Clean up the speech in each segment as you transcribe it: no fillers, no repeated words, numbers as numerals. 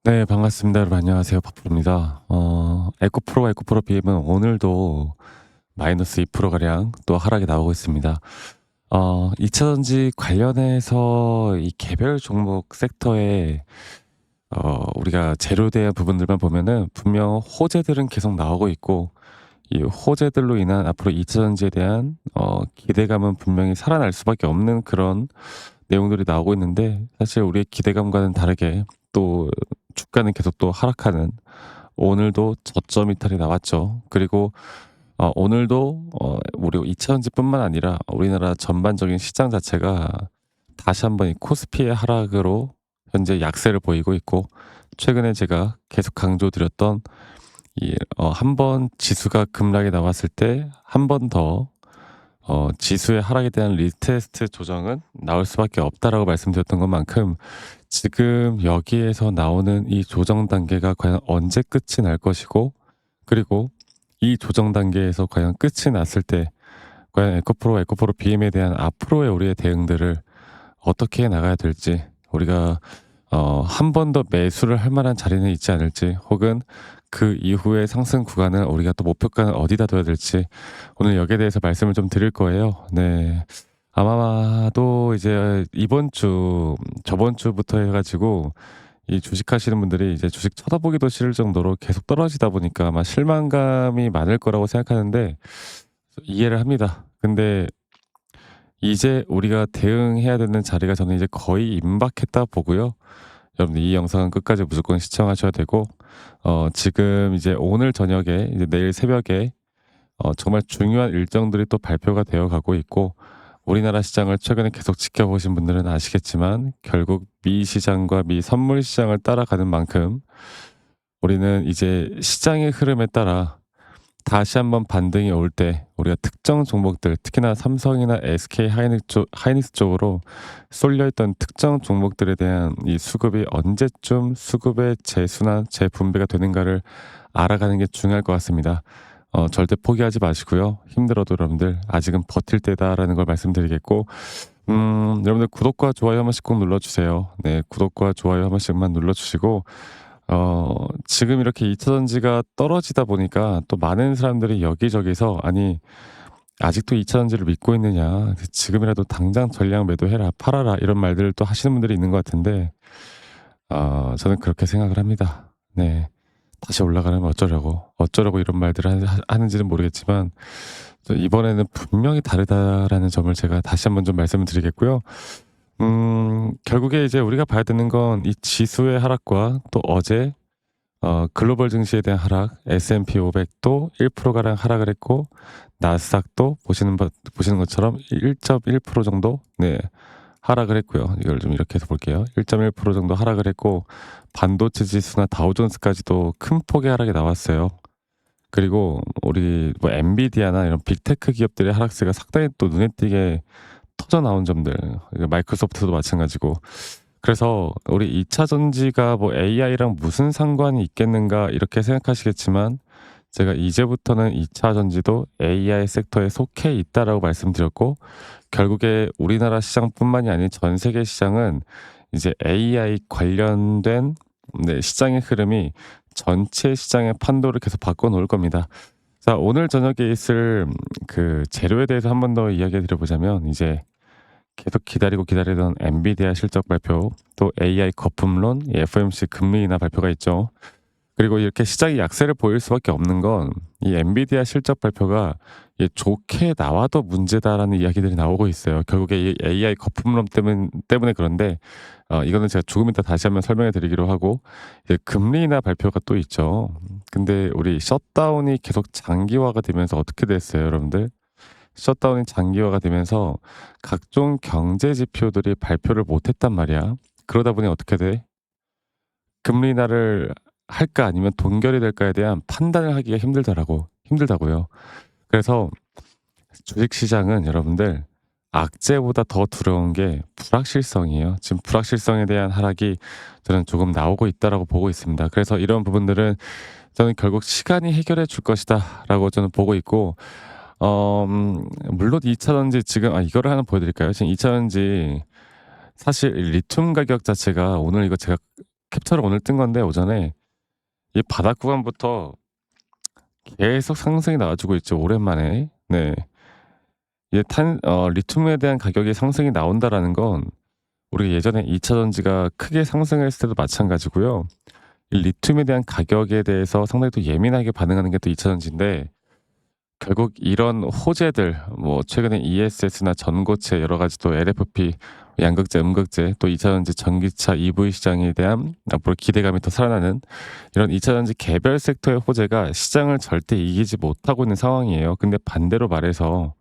네, 반갑습니다. 여러분 안녕하세요. 파프입니다. 에코프로 BM은 오늘도 마이너스 2% 가량 또 하락이 나오고 있습니다. 2차 전지 관련해서 이 개별 종목 섹터에 우리가 재료대한 부분들만 보면은 분명 호재들은 계속 나오고 있고, 이 호재들로 인한 앞으로 2차 전지에 대한 기대감은 분명히 살아날 수밖에 없는 그런 내용들이 나오고 있는데, 사실 우리의 기대감과는 다르게 또 주가는 계속 또 하락하는, 오늘도 저점 이탈이 나왔죠. 그리고 오늘도 우리 2차 전지뿐만 아니라 우리나라 전반적인 시장 자체가 다시 한번 이 코스피의 하락으로 현재 약세를 보이고 있고, 최근에 제가 계속 강조드렸던 이 한 번 지수가 급락이 나왔을 때 한 번 더 지수의 하락에 대한 리테스트 조정은 나올 수밖에 없다라고 말씀드렸던 것만큼, 지금 여기에서 나오는 이 조정 단계가 과연 언제 끝이 날 것이고, 그리고 이 조정 단계에서 과연 끝이 났을 때 과연 에코프로 BM에 대한 앞으로의 우리의 대응들을 어떻게 해 나가야 될지, 우리가 한 번 더 매수를 할 만한 자리는 있지 않을지, 혹은 그 이후의 상승 구간을 우리가 또 목표가는 어디다 둬야 될지, 오늘 여기에 대해서 말씀을 좀 드릴 거예요. 네. 아마도 이제 이번 주, 저번 주부터 해가지고 이 주식하시는 분들이 이제 주식 쳐다보기도 싫을 정도로 계속 떨어지다 보니까 아마 실망감이 많을 거라고 생각하는데, 이해를 합니다. 근데 이제 우리가 대응해야 되는 자리가 저는 이제 거의 임박했다 보고요. 여러분들 이 영상은 끝까지 무조건 시청하셔야 되고, 지금 이제 오늘 저녁에 이제 내일 새벽에 정말 중요한 일정들이 또 발표가 되어 가고 있고, 우리나라 시장을 최근에 계속 지켜보신 분들은 아시겠지만 결국 미 시장과 미 선물 시장을 따라가는 만큼, 우리는 이제 시장의 흐름에 따라 다시 한번 반등이 올 때 우리가 특정 종목들, 특히나 삼성이나 SK 하이닉스 쪽으로 쏠려 있던 특정 종목들에 대한 이 수급이 언제쯤 수급의 재순환, 재분배가 되는가를 알아가는 게 중요할 것 같습니다. 절대 포기하지 마시고요. 힘들어도 여러분들 아직은 버틸 때다라는 걸 말씀드리겠고, 여러분들 구독과 좋아요 한 번씩 꼭 눌러주세요. 네, 구독과 좋아요 한 번씩만 눌러주시고, 지금 이렇게 2차 전지가 떨어지다 보니까 또 많은 사람들이 여기저기서 "아니 아직도 2차 전지를 믿고 있느냐. 지금이라도 당장 전량 매도해라. 팔아라." 이런 말들을 또 하시는 분들이 있는 것 같은데, 저는 그렇게 생각을 합니다. 네. 다시 올라가려면 어쩌려고 이런 말들을 하는지는 모르겠지만, 또 이번에는 분명히 다르다라는 점을 제가 다시 한번 좀 말씀을 드리겠고요. 결국에 이제 우리가 봐야 되는 건 이 지수의 하락과 또 어제 글로벌 증시에 대한 하락, S&P 500도 1% 가량 하락을 했고, 나스닥도 보시는 것처럼 1.1% 정도 네, 하락을 했고요. 이걸 좀 이렇게 해서 볼게요. 1.1% 정도 하락을 했고, 반도체 지수나 다우존스까지도 큰 폭의 하락이 나왔어요. 그리고 우리 뭐 엔비디아나 이런 빅테크 기업들의 하락세가 상당히 또 눈에 띄게 터져 나온 점들, 마이크로소프트도 마찬가지고. 그래서 우리 2차 전지가 뭐 'AI랑 무슨 상관이 있겠는가.' 이렇게 생각하시겠지만, 제가 이제부터는 2차 전지도 AI 섹터에 속해 있다라고 말씀드렸고, 결국에 우리나라 시장뿐만이 아닌 전 세계 시장은 이제 AI 관련된, 네, 시장의 흐름이 전체 시장의 판도를 계속 바꿔 놓을 겁니다. 자, 오늘 저녁에 있을 그 재료에 대해서 한 번 더 이야기해 드려 보자면, 이제 계속 기다리던 엔비디아 실적 발표, 또 AI 거품론, FOMC 금리 인하 발표가 있죠. 그리고 이렇게 시장이 약세를 보일 수밖에 없는 건, 이 엔비디아 실적 발표가 좋게 나와도 문제다라는 이야기들이 나오고 있어요. 결국에 이 AI 거품론 때문에 그런데, 이거는 제가 조금 이따 다시 한번 설명해 드리기로 하고, 이제 금리 인하 발표가 또 있죠. 근데 우리 셧다운이 계속 장기화가 되면서 어떻게 됐어요, 여러분들? 셧다운이 장기화가 되면서 각종 경제 지표들이 발표를 못 했단 말이야. 그러다 보니 어떻게 돼? 금리 인하를 할까 아니면 동결이 될까에 대한 판단을 하기가 힘들다고요. 그래서 주식 시장은 여러분들 악재보다 더 두려운 게 불확실성이에요. 지금 불확실성에 대한 하락이 저는 조금 나오고 있다라고 보고 있습니다. 그래서 이런 부분들은 저는 결국 시간이 해결해 줄 것이다라고 저는 보고 있고, 물론 2차 전지 지금, 이거를 하나 보여 드릴까요? 지금 2차 전지 사실 리튬 가격 자체가, 오늘 이거 제가 캡처를 오늘 뜬 건데 오전에 이 바닥 구간부터 계속 상승이 나와 주고 있죠 오랜만에. 네. 이게 리튬에 대한 가격이 상승이 나온다라는 건 우리가 예전에 2차 전지가 크게 상승했을 때도 마찬가지고요. 이 리튬에 대한 가격에 대해서 상당히 또 예민하게 반응하는 게 또 2차 전지인데 결국 이런 호재들 뭐 최근에 ESS나 전고체 여러 가지 또 LFP 양극재, 음극재 또 2차 전지 전기차 EV 시장에 대한 앞으로 기대감이 더 살아나는 이런 2차 전지 개별 섹터의 호재가 시장을 절대 이기지 못하고 있는 상황이에요. 근데 반대로 말해서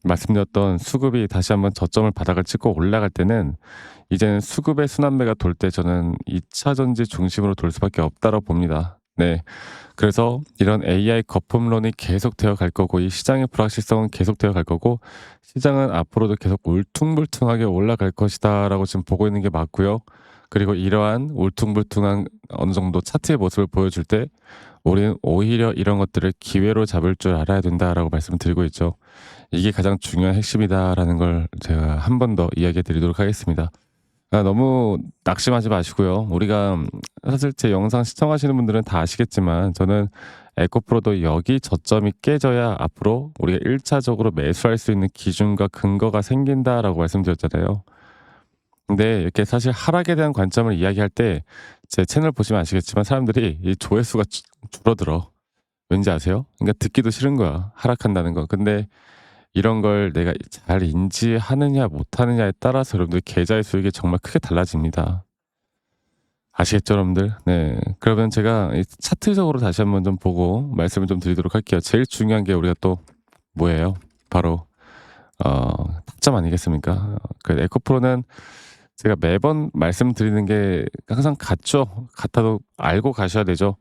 말씀드렸던 수급이 다시 한번 저점을 바닥을 찍고 올라갈 때는 이제는 수급의 순환매가 돌 때 저는 2차 전지 중심으로 돌 수밖에 없다고 봅니다. 네. 그래서 이런 AI 거품론이 계속되어 갈 거고 이 시장의 불확실성은 계속되어 갈 거고 시장은 앞으로도 계속 울퉁불퉁하게 올라갈 것이다라고 지금 보고 있는 게 맞고요. 그리고 이러한 울퉁불퉁한 어느 정도 차트의 모습을 보여줄 때 우리는 오히려 이런 것들을 기회로 잡을 줄 알아야 된다라고 말씀을 드리고 있죠. 이게 가장 중요한 핵심이다라는 걸 제가 한 번 더 이야기해 드리도록 하겠습니다. 너무 낙심하지 마시고요. 우리가 사실 제 영상 시청하시는 분들은 다 아시겠지만 저는 에코프로도 여기 저점이 깨져야 앞으로 우리가 1 차적으로 매수할 수 있는 기준과 근거가 생긴다라고 말씀드렸잖아요. 근데 이렇게 사실 하락에 대한 관점을 이야기할 때 제 채널 보시면 아시겠지만 사람들이 이 조회수가 줄어들어. 왠지 아세요? 그러니까 듣기도 싫은 거야, 하락한다는 거. 근데 이런 걸 내가 잘 인지하느냐 못하느냐에 따라서 여러분들 계좌의 수익이 정말 크게 달라집니다. 아시겠죠, 여러분들? 네. 그러면 제가 이 차트적으로 다시 한번 좀 보고 말씀을 좀 드리도록 할게요. 제일 중요한 게 우리가 또 뭐예요? 바로 타점 아니겠습니까? 그 에코프로는 제가 매번 말씀드리는 게 항상 같죠. 같아도 알고 가셔야 되죠.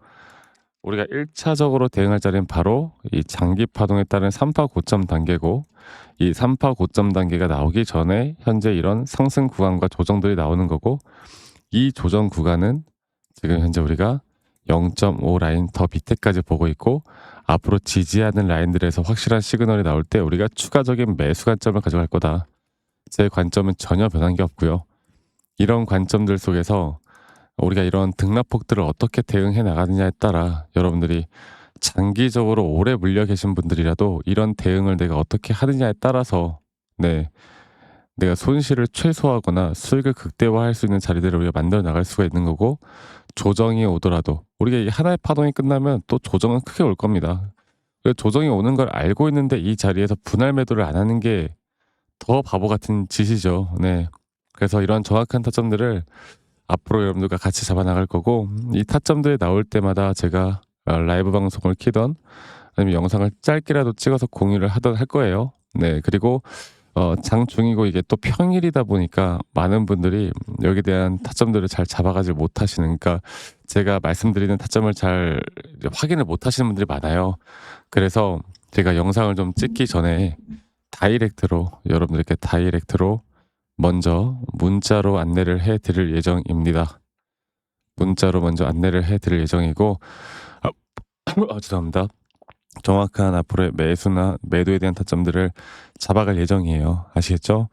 우리가 1 차적으로 대응할 자리는 바로 이 장기 파동에 따른 3파 고점 단계고 이 3파 고점 단계가 나오기 전에 현재 이런 상승 구간과 조정들이 나오는 거고 이 조정 구간은 지금 현재 우리가 0.5 라인 더 밑에까지 보고 있고 앞으로 지지하는 라인들에서 확실한 시그널이 나올 때 우리가 추가적인 매수 관점을 가져갈 거다. 제 관점은 전혀 변한 게 없고요. 이런 관점들 속에서 우리가 이런 등락폭들을 어떻게 대응해 나가느냐에 따라 여러분들이 장기적으로 오래 물려 계신 분들이라도 이런 대응을 내가 어떻게 하느냐에 따라서 네, 내가 손실을 최소화하거나 수익을 극대화할 수 있는 자리들을 우리가 만들어 나갈 수가 있는 거고 조정이 오더라도 우리가 이 하나의 파동이 끝나면 또 조정은 크게 올 겁니다. 조정이 오는 걸 알고 있는데 이 자리에서 분할 매도를 안 하는 게 더 바보 같은 짓이죠. 네. 그래서 이런 정확한 타점들을 앞으로 여러분들과 같이 잡아 나갈 거고 이 타점들이 나올 때마다 제가 라이브 방송을 키던 아니면 영상을 짧게라도 찍어서 공유를 하던 할 거예요. 네. 그리고 장중이고 이게 또 평일이다 보니까 많은 분들이 여기에 대한 타점들을 잘 잡아가지 못하시는 그러니까 제가 말씀드리는 타점을 잘 이제 확인을 못 하시는 분들이 많아요. 그래서 제가 영상을 좀 찍기 전에 다이렉트로 여러분들께 다이렉트로 먼저 문자로 안내를 해 드릴 예정입니다. 문자로 먼저 안내를 해 드릴 예정이고 아 죄송합니다. 정확한 앞으로의 매수나 매도에 대한 타점들을 잡아갈 예정이에요. 아시겠죠?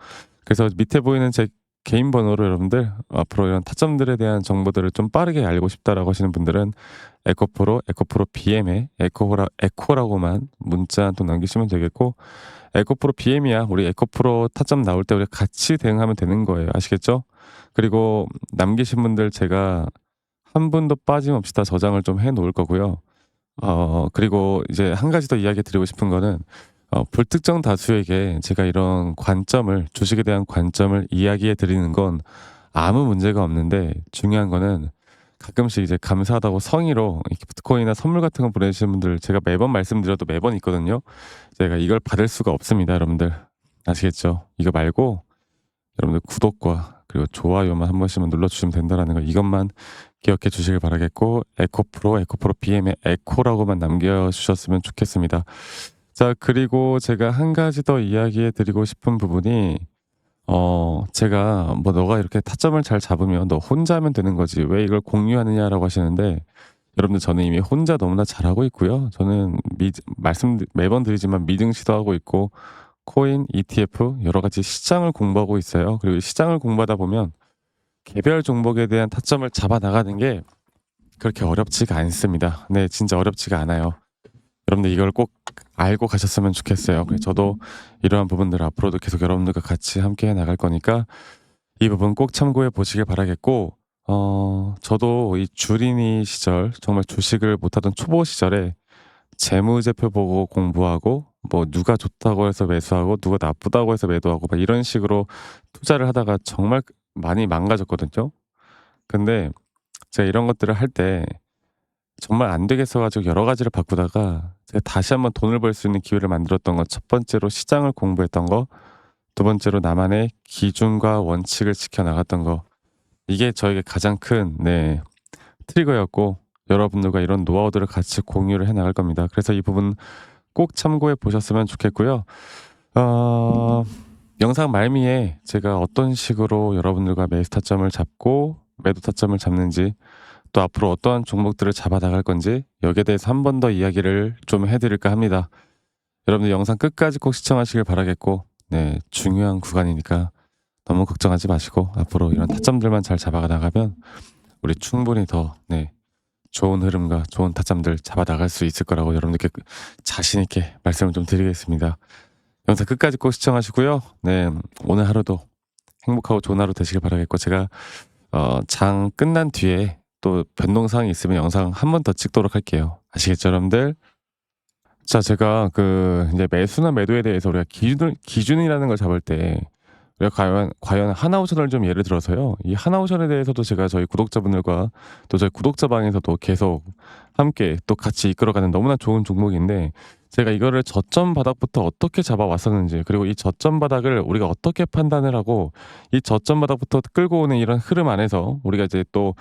그래서 밑에 보이는 제 개인 번호로 여러분들 앞으로 이런 타점들에 대한 정보들을 좀 빠르게 알고 싶다라고 하시는 분들은 에코프로 BM에 에코라고만 문자 한 통 남기시면 되겠고 에코프로 BM이야. 우리 에코프로 타점 나올 때 우리 같이 대응하면 되는 거예요. 아시겠죠? 그리고 남기신 분들 제가 한 분도 빠짐없이 다 저장을 좀 해 놓을 거고요. 그리고 이제 한 가지 더 이야기 드리고 싶은 거는 불특정 다수에게 제가 이런 관점을 주식에 대한 관점을 이야기해 드리는 건 아무 문제가 없는데 중요한 거는 가끔씩 이제 감사하다고 성의로 이렇게 비트코인이나 선물 같은 거 보내주시는 분들 제가 매번 말씀드려도 매번 있거든요. 제가 이걸 받을 수가 없습니다, 여러분들. 아시겠죠? 이거 말고 여러분들 구독과 그리고 좋아요만 한 번씩만 눌러주시면 된다라는 거 이것만 기억해 주시길 바라겠고 에코프로 BM의 에코라고만 남겨주셨으면 좋겠습니다. 자 그리고 제가 한 가지 더 이야기해 드리고 싶은 부분이 제가 뭐 "너가 이렇게 타점을 잘 잡으면 너 혼자 하면 되는 거지 왜 이걸 공유하느냐."라고 하시는데 여러분들 저는 이미 혼자 너무나 잘하고 있고요. 저는 매번 드리지만 미증 시도하고 있고 코인, ETF 여러 가지 시장을 공부하고 있어요. 그리고 시장을 공부하다 보면 개별 종목에 대한 타점을 잡아 나가는 게 그렇게 어렵지가 않습니다. 네, 진짜 어렵지가 않아요. 여러분들 이걸 꼭 알고 가셨으면 좋겠어요. 그래서 저도 이러한 부분들 앞으로도 계속 여러분들과 같이 함께 해 나갈 거니까 이 부분 꼭 참고해 보시길 바라겠고, 저도 이 주린이 시절 정말 주식을 못하던 초보 시절에 재무제표 보고 공부하고 뭐 누가 좋다고 해서 매수하고 누가 나쁘다고 해서 매도하고 막 이런 식으로 투자를 하다가 정말 많이 망가졌거든요. 근데 제가 이런 것들을 할 때 정말 안 되겠어 가지고 여러 가지를 바꾸다가 제가 다시 한번 돈을 벌 수 있는 기회를 만들었던 건 첫 번째로 시장을 공부했던 거, 두 번째로 나만의 기준과 원칙을 지켜 나갔던 거. 이게 저에게 가장 큰 트리거였고, 여러분들과 이런 노하우들을 같이 공유를 해 나갈 겁니다. 그래서 이 부분 꼭 참고해 보셨으면 좋겠고요. 어 영상 말미에 제가 어떤 식으로 여러분들과 매수 타점을 잡고 매도 타점을 잡는지, 또 앞으로 어떠한 종목들을 잡아 나갈 건지 여기에 대해서 한 번 더 이야기를 좀 해 드릴까 합니다. 여러분들 영상 끝까지 꼭 시청하시길 바라겠고, 네, 중요한 구간이니까 너무 걱정하지 마시고 앞으로 이런 타점들만 잘 잡아 나가면 우리 충분히 더 좋은 흐름과 좋은 타점들 잡아 나갈 수 있을 거라고 여러분들께 자신 있게 말씀을 좀 드리겠습니다. 영상 끝까지 꼭 시청하시고요. 네, 오늘 하루도 행복하고 좋은 하루 되시길 바라겠고, 제가 장 끝난 뒤에 또 변동사항이 있으면 영상 한 번 더 찍도록 할게요. 아시겠죠, 여러분들? 자, 제가 이제 매수나 매도에 대해서 우리가 기준이라는 걸 잡을 때 우리가 과연 하나오션을 좀 예를 들어서요. 이 하나오션에 대해서도 제가 저희 구독자분들과 또 저희 구독자 방에서도 계속 함께 또 같이 이끌어가는 너무나 좋은 종목인데, 제가 이거를 저점 바닥부터 어떻게 잡아왔었는지, 그리고 이 저점 바닥을 우리가 어떻게 판단을 하고 이 저점 바닥부터 끌고 오는 이런 흐름 안에서 우리가 이제 또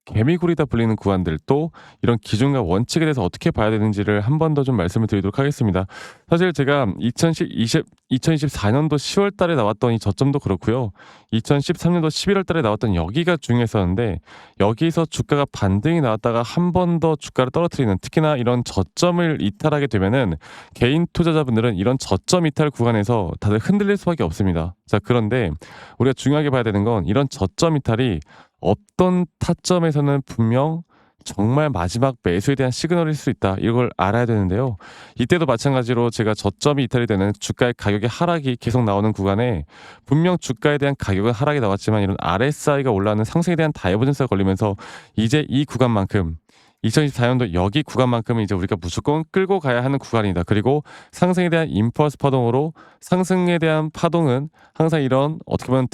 개미굴이다 불리는 구간들, 또 이런 기준과 원칙에 대해서 어떻게 봐야 되는지를 한 번 더 좀 말씀을 드리도록 하겠습니다. 사실 제가 2024년도 10월 달에 나왔던 이 저점도 그렇고요. 2013년도 11월 달에 나왔던 여기가 중요했었는데, 여기서 주가가 반등이 나왔다가 한 번 더 주가를 떨어뜨리는, 특히나 이런 저점을 이탈하게 되면은 개인 투자자분들은 이런 저점 이탈 구간에서 다들 흔들릴 수밖에 없습니다. 자, 그런데 우리가 중요하게 봐야 되는 건 이런 저점 이탈이 어떤 타점에서는 분명 정말 마지막 매수에 대한 시그널일 수 있다, 이걸 알아야 되는데요. 이때도 마찬가지로 제가 저점이 이탈이 되는 주가의 가격의 하락이 계속 나오는 구간에 분명 주가에 대한 가격은 하락이 나왔지만 이런 RSI가 올라가는 상승에 대한 다이버전스가 걸리면서 이제 이 구간만큼, 2024년도 여기 구간만큼은 이제 우리가 무조건 끌고 가야 하는 구간이다. 그리고 상승에 대한 임펄스 파동으로, 상승에 대한 파동은 항상 이런 어떻게 보면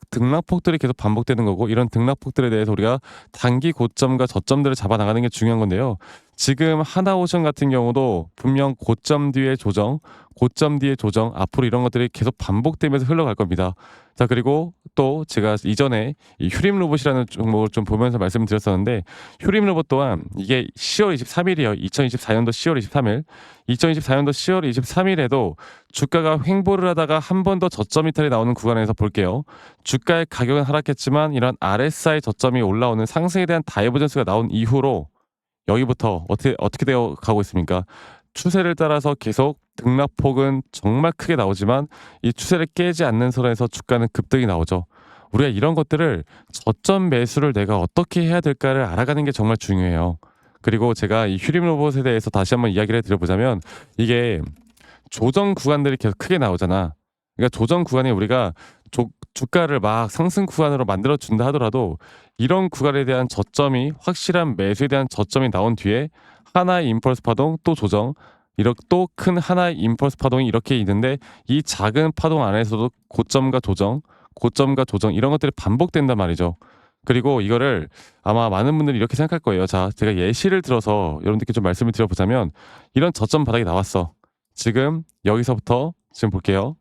등락폭들이 계속 반복되는 거고, 이런 등락폭들에 대해서 우리가 단기 고점과 저점들을 잡아 나가는 게 중요한 건데요. 지금 하나오션 같은 경우도 분명 고점 뒤에 조정, 고점 뒤에 조정, 앞으로 이런 것들이 계속 반복되면서 흘러갈 겁니다. 자, 그리고 또 제가 이전에 이 휴림 로봇이라는 종목을 좀 보면서 말씀을 드렸었는데, 휴림 로봇 또한 이게 10월 23일이요. 2024년도 10월 23일. 2024년도 10월 23일에도 주가가 횡보를 하다가 한 번 더 저점 이탈이 나오는 구간에서 볼게요. 주가의 가격은 하락했지만 이런 RSI 저점이 올라오는 상승에 대한 다이버전스가 나온 이후로 여기부터 어떻게 되어 가고 있습니까? 추세를 따라서 계속 등락폭은 정말 크게 나오지만 이 추세를 깨지 않는 선에서 주가는 급등이 나오죠. 우리가 이런 것들을 저점 매수를 내가 어떻게 해야 될까를 알아가는 게 정말 중요해요. 그리고 제가 이 휴림 로봇에 대해서 다시 한번 이야기를 드려보자면, 이게 조정 구간들이 계속 크게 나오잖아. 그러니까 조정 구간에 우리가 주가를 막 상승 구간으로 만들어 준다 하더라도 이런 구간에 대한 저점이, 확실한 매수에 대한 저점이 나온 뒤에 하나의 임펄스 파동, 또 조정, 이렇게 또 큰 하나의 임펄스 파동이 이렇게 있는데, 이 작은 파동 안에서도 고점과 조정, 고점과 조정, 이런 것들이 반복된단 말이죠. 그리고 이거를 아마 많은 분들이 이렇게 생각할 거예요. 자, 제가 예시를 들어서 여러분들께 좀 말씀을 드려보자면, 이런 저점 바닥이 나왔어. 지금 여기서부터 지금 볼게요.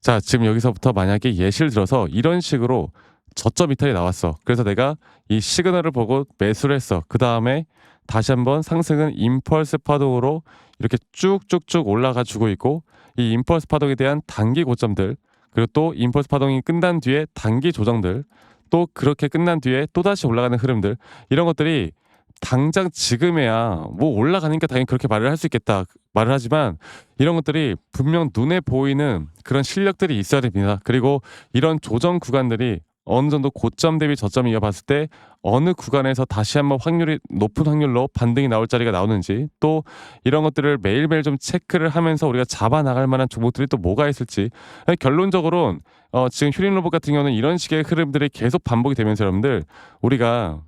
자, 지금 여기서부터 만약에 예시를 들어서 이런 식으로 저점 이탈이 나왔어. 그래서 내가 이 시그널을 보고 매수를 했어. 그 다음에 다시 한번 상승은 임펄스 파동으로 이렇게 쭉쭉쭉 올라가 주고 있고, 이 임펄스 파동에 대한 단기 고점들, 그리고 또 임펄스 파동이 끝난 뒤에 단기 조정들, 또 그렇게 끝난 뒤에 또다시 올라가는 흐름들, 이런 것들이 당장 지금에야 뭐 올라가니까 당연히 그렇게 말을 할 수 있겠다 말을 하지만, 이런 것들이 분명 눈에 보이는 그런 실력들이 있어야 됩니다. 그리고 이런 조정 구간들이 어느 정도 고점 대비 저점 이어봤을 때 어느 구간에서 다시 한번 확률이 높은 확률로 반등이 나올 자리가 나오는지, 또 이런 것들을 매일매일 좀 체크를 하면서 우리가 잡아 나갈 만한 종목들이 또 뭐가 있을지. 결론적으로는 지금 휴림 로봇 같은 경우는 이런 식의 흐름들이 계속 반복이 되면서 여러분들, 우리가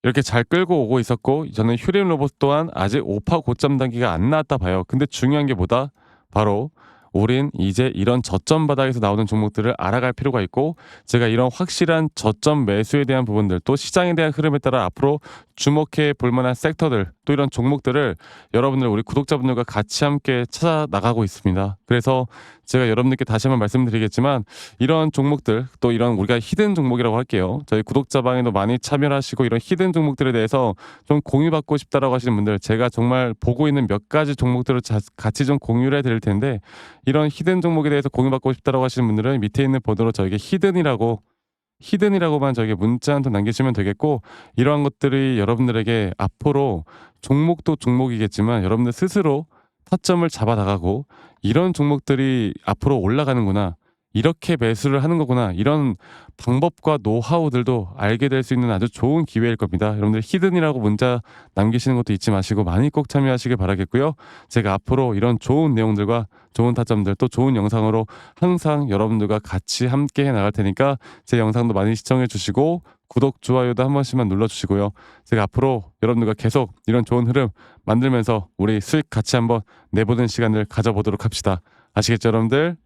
이렇게 잘 끌고 오고 있었고, 저는 휴림 로봇 또한 아직 오파 고점 단계가 안 나왔다 봐요. 근데 중요한 게 뭐다? 바로 우린 이제 이런 저점 바닥에서 나오는 종목들을 알아갈 필요가 있고, 제가 이런 확실한 저점 매수에 대한 부분들, 또 시장에 대한 흐름에 따라 앞으로 주목해 볼 만한 섹터들, 또 이런 종목들을 여러분들, 우리 구독자분들과 같이 함께 찾아 나가고 있습니다. 그래서 제가 여러분들께 다시 한번 말씀드리겠지만, 이런 종목들, 또 이런 우리가 히든 종목이라고 할게요. 저희 구독자 방에도 많이 참여를 하시고, 이런 히든 종목들에 대해서 좀 공유받고 싶다라고 하시는 분들, 제가 정말 보고 있는 몇 가지 종목들을 같이 좀 공유를 해드릴 텐데, 이런 히든 종목에 대해서 공유받고 싶다라고 하시는 분들은 밑에 있는 번호로 저에게 히든이라고만 저에게 문자 한 통 남기시면 되겠고, 이러한 것들이 여러분들에게 앞으로 종목도 종목이겠지만 여러분들 스스로 타점을 잡아 나가고, 이런 종목들이 앞으로 올라가는구나, 이렇게 매수를 하는 거구나, 이런 방법과 노하우들도 알게 될 수 있는 아주 좋은 기회일 겁니다. 여러분들 히든이라고 문자 남기시는 것도 잊지 마시고 많이 꼭 참여하시길 바라겠고요. 제가 앞으로 이런 좋은 내용들과 좋은 타점들, 또 좋은 영상으로 항상 여러분들과 같이 함께 해 나갈 테니까 제 영상도 많이 시청해 주시고, 구독, 좋아요도 한 번씩만 눌러주시고요. 제가 앞으로 여러분들과 계속 이런 좋은 흐름 만들면서 우리 수익 같이 한번 내보는 시간을 가져보도록 합시다. 아시겠죠, 여러분들?